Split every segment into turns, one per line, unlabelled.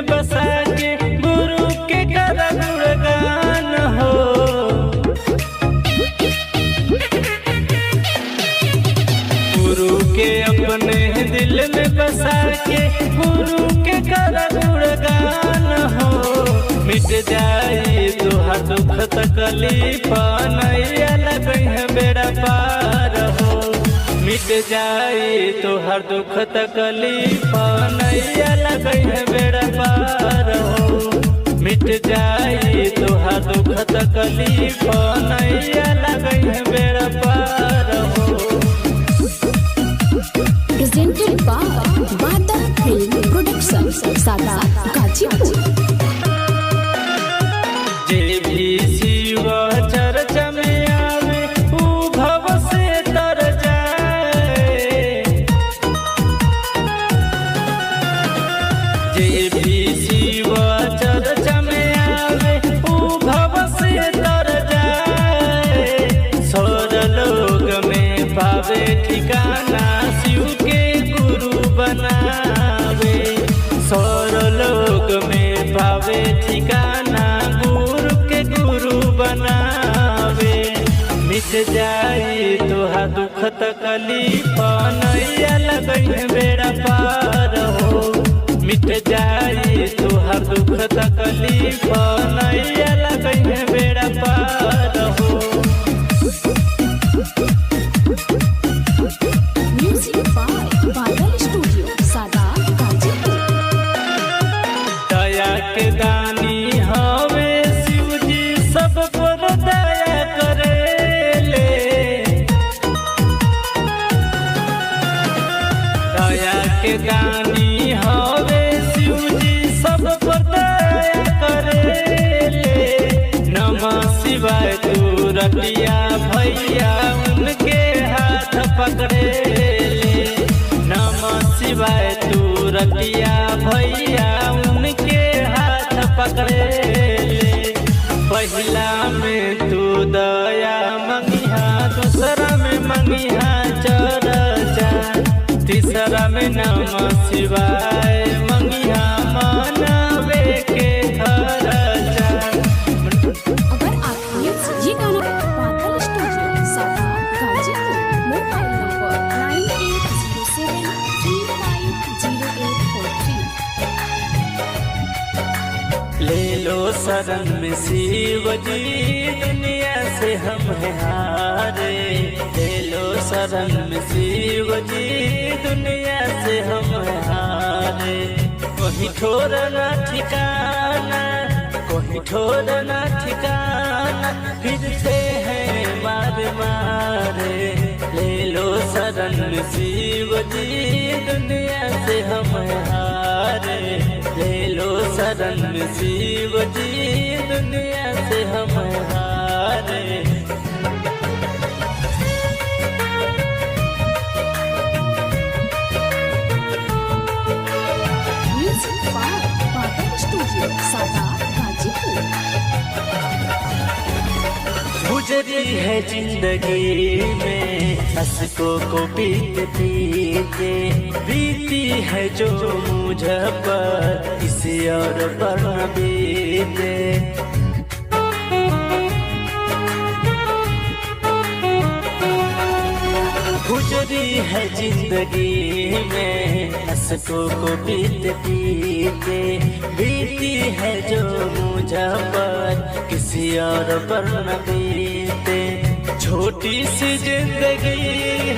में बसा के गुरु के कर गुणगान हो। गुरु के अपने दिल में बसा के गुरु के कर गुणगान हो। मिट जाए तुहार दुख तकलीफ नैया लगई है बेड़ा पार हो। मिट जाए तुहार दुख तकलीफ नैया लगई है बेड़ा पार हो। मिट जाए तुहार दुख तकलीफ नैया लगई है बेड़ा पार हो।
Presented by Badal Film Production, Sada Gajipur।
जे भी शिव चर्चा में आवे ऊ भव से तर जाए। जे भी शिव चर्चा में आवे ऊ भव से तर जाए। सौर लोग में पावे ठिकाना शिव के गुरु बनावे। सौर लोग में पावे ठिकाना बनावे। मिट जाए तुहार दुख तकलीफ नैया लगई है बेड़ा पार हो। मिट जाए तुहार दुख तकलीफ नैया लगई है बेड़ा पार हो।
Music by Badal Studio, Sada Gajipur।
दया के दानी हवे शिव जी सब पर दया करेले। दया के दानी हवे शिव जी सब पर दया करेले। नमः शिवाय तू रतिया भैया उनके हाथ पकड़ेले। नमः शिवाय तू रतिया भैया उनके हाथ पकड़ेले। पहिला में तू दया मंगिहा दूसरा में मंगिहा चर्चा। तीसरा में नमः शिवाय मंगिहा मानवे के खर्चा।
अगर आप ये गाना बादल स्टूडियो, सादा गाजीपुर, मोबाइल नंबर 9807350843।
ले लो शरण में शिव जी दुनिया से हम हैं हारे। ले लो शरण में शिव जी दुनिया से हम हैं हारे। कोई ठोर न ठिकाना कोई ठोर न ठिकाना फिरते हैं मार मारे। ले लो शरण में शिव जी दुनिया से हम हैं हारे। ले लो शरण में शिव जी दुनिया से हम हारे।
Music by Badal Studio, Sada Gajipur।
गुजरी है जिंदगी में हंसकों को पीते पीते। बीती है जो मुझ पर किसी और पर न बीते। गुजरी है जिंदगी में हंसकों को पीते पीते। बीती है जो मुझ पर किसी और पर न बीते। छोटी सी जिंदगी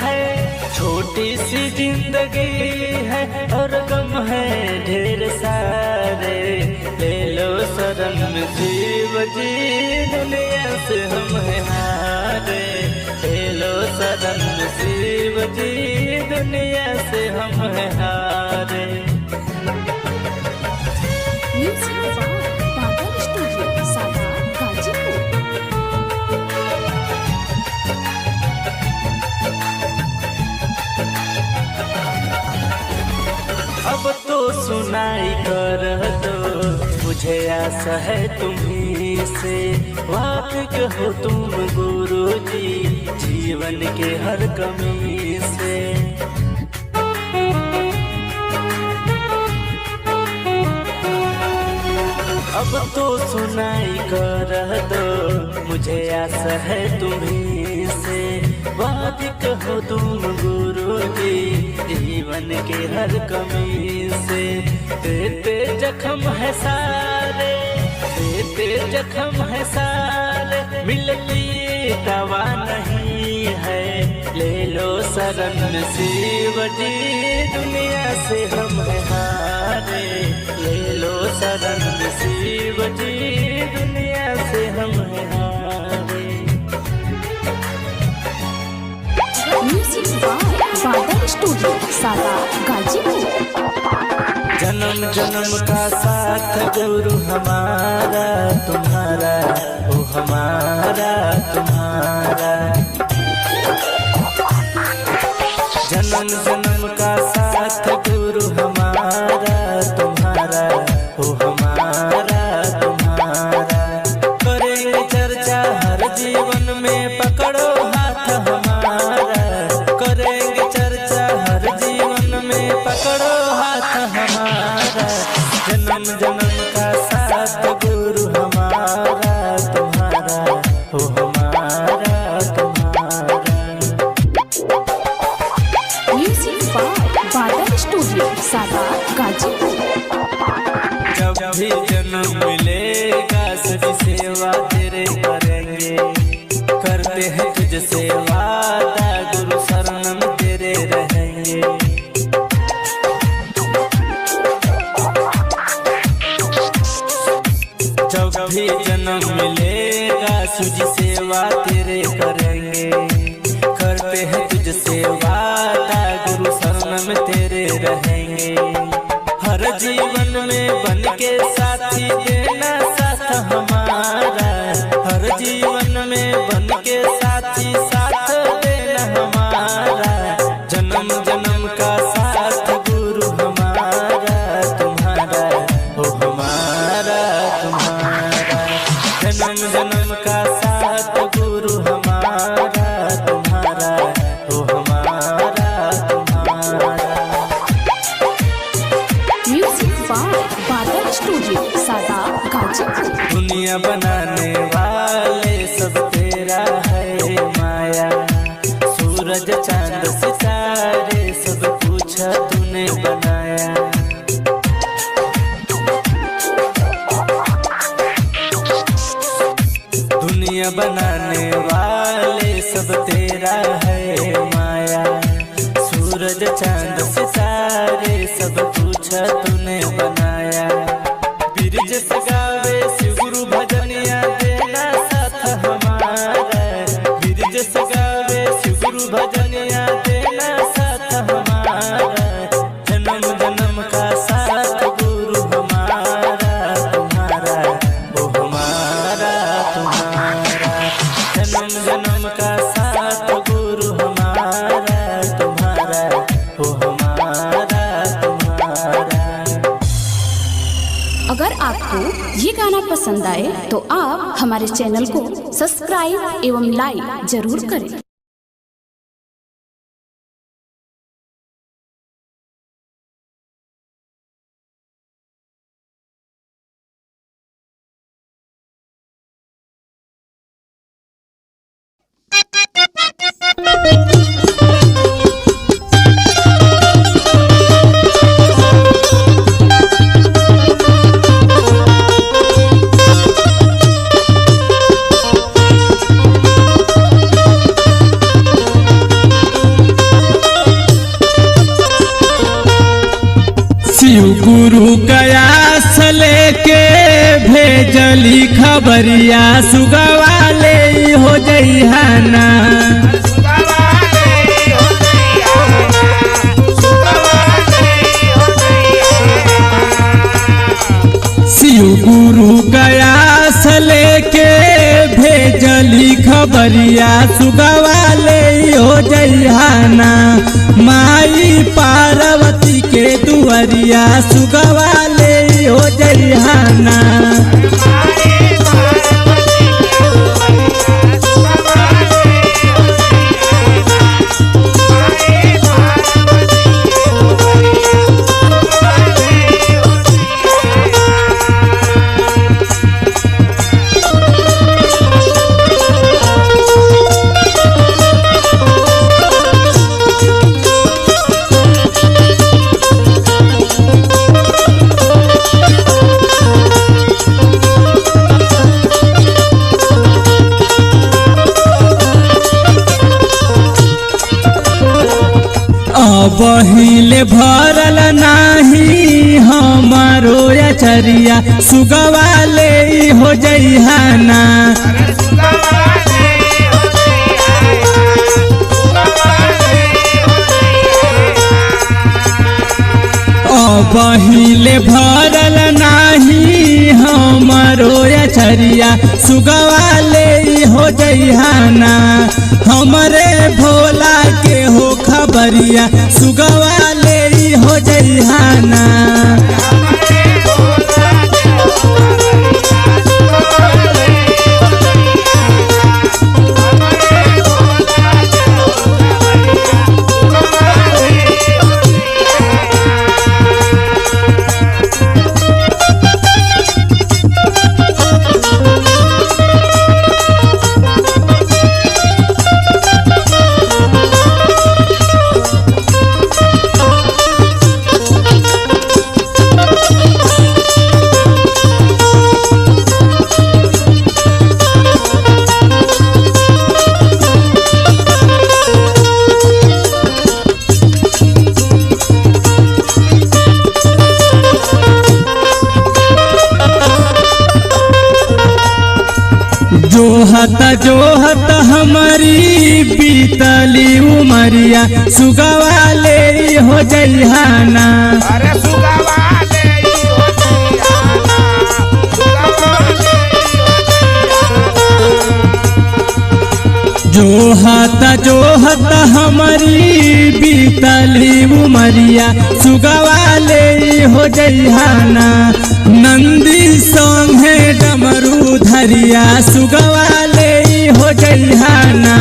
है छोटी सी जिंदगी है और गम है ढेर सारे। ले लो शरण में शिव जी दुनिया से हम हैं हारे। ले लो शरण में शिव जी दुनिया से हम हैं हारे।
Music by Badal Studio, Sada Gajipur।
अब तो सुनाई कर दो मुझे आशा है तुम्हीं से। वाकिफ हो तुम गुरु जी जीवन के हर कमी से। अब तो सुनाई कर दो, मुझे आशा है तुम्हीं से। वादिक हो तुम गुरु जी, जीवन के हर कमी से। देते जख्म है सारे, देते जख्म है सारे, मिलती दवा नहीं है। ले लो शरण में शिव जी, दुनिया से हम है हारे। ले लो शरण में शिव जी, दुनिया से हम है हारे।
म्यूजिक बाय बादल स्टूडियो सादा गाजीपुर।
जन्म जन्म का साथ गुरु हमारा तुम्हारा, ओ हमारा तुम्हारा। जन्म जन्म का साथ गुरु हमारा तुम्हारा, ओ हमारा तुम्हारा। करेंगे चर्चा हर जीवन में, पकड़ो हाथ हमारा। करेंगे चर्चा हर जीवन में, पकड़ो हाथ हमारा। जन्म जन्म का साथ गुरु हमारा तुम्हारा, ओ हमारा तुम्हारा।
म्यूजिक बाय बादल स्टूडियो सादा गाजीपुर।
जब भी जन्म मिलेगा सभी सेवा तेरे करेंगे। करते हैं तुझसे वादा, गुरु शरणम तेरे रहेंगे। जब भी जन्म मिलेगा तुझी सेवा तेरे करेंगे। करते हैं तुझसे वादा, गुरु शरणम तेरे रहेंगे। हर जीवन में बन के साथी देना साथ हमारा। हर जीवन में बन के साथी साथ देना हमारा। जन्म जन्म का साथ गुरु हमारा तुम्हारा, ओ हमारा तुम्हारा। जन्म जन्म का साथ गुरु हमारा तुम्हारा, ओ हमारा तुम्हारा।
म्यूजिक बाय बादल स्टूडियो सादा गाजीपुर।
दुनिया बनाने वाले सब तेरा है माया। सूरज चांद सितारे सब कुछ तूने बनाया। दुनिया बनाने वाले सब तेरा है माया। सूरज चांद सितारे सब कुछ तूने बनाया। बिरज सगावे शिव गुरु भजनिया, देना साथ हमारा। बिरज सगावे शिव गुरु भजनिया, देना साथ हमारा। जन्म जन्म का साथ गुरु हमारा तुम्हारा, ओ हमारा तुम्हारा। जन्म जन्म का साथ गुरु हमारा तुम्हारा, ओ हमारा तुम्हारा।
अगर आपको ये गाना पसंद आए तो आप हमारे चैनल को सब्सक्राइब एवं लाइक जरूर करें।
शिव गुरु कयास लेके भेजली खबरिया। सुगवा ले हो जइहाना, शिव गुरु कयास लेके भेजली खबरिया। सुगवा ले हो जइहाना, माई पार्वती के दुआरिया। सुगवा ले हो जइहाना। पहिले भरल नाही हमारो अचरिया सुगवा ले हो जइहाना पहिले भरल नाही हमारो अचरिया सुगवा ले हो जइहाना हमरे भोला के हो खबरिया सुगवा ले हो जइहाना जोहत हमारी बीतली उमरिया सुगवा ले हो जइहाना
अरे सुगवा ले हो
जोहत हमारी बीतली उमरिया सुगवा ले हो जइहाना नंदी संगे डमरू धरिया सुगवा ले हो जइहाना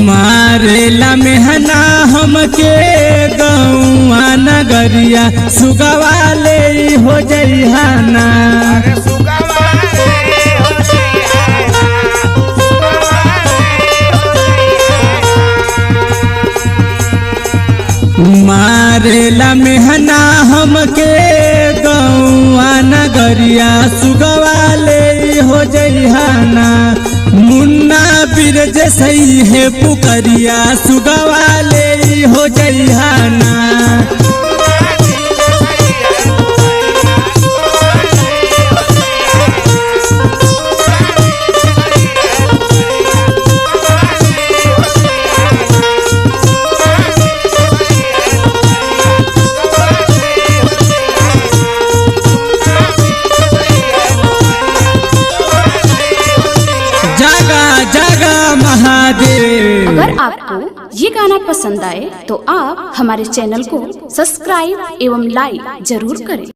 मारेला मेहना हमके गौआ नगरिया सुगवा ले हो जइहाना
अरे सुगवा ले हो जइहाना
मारेला मेहना हमके गौआ नगरिया सुगवा ले हो जइहाना मुन्ना बिरज सही है पुकरिया सुगवा ले हो जइहाना महादेव।
अगर आपको ये गाना पसंद आए तो आप हमारे चैनल को सब्सक्राइब एवं लाइक जरूर करें।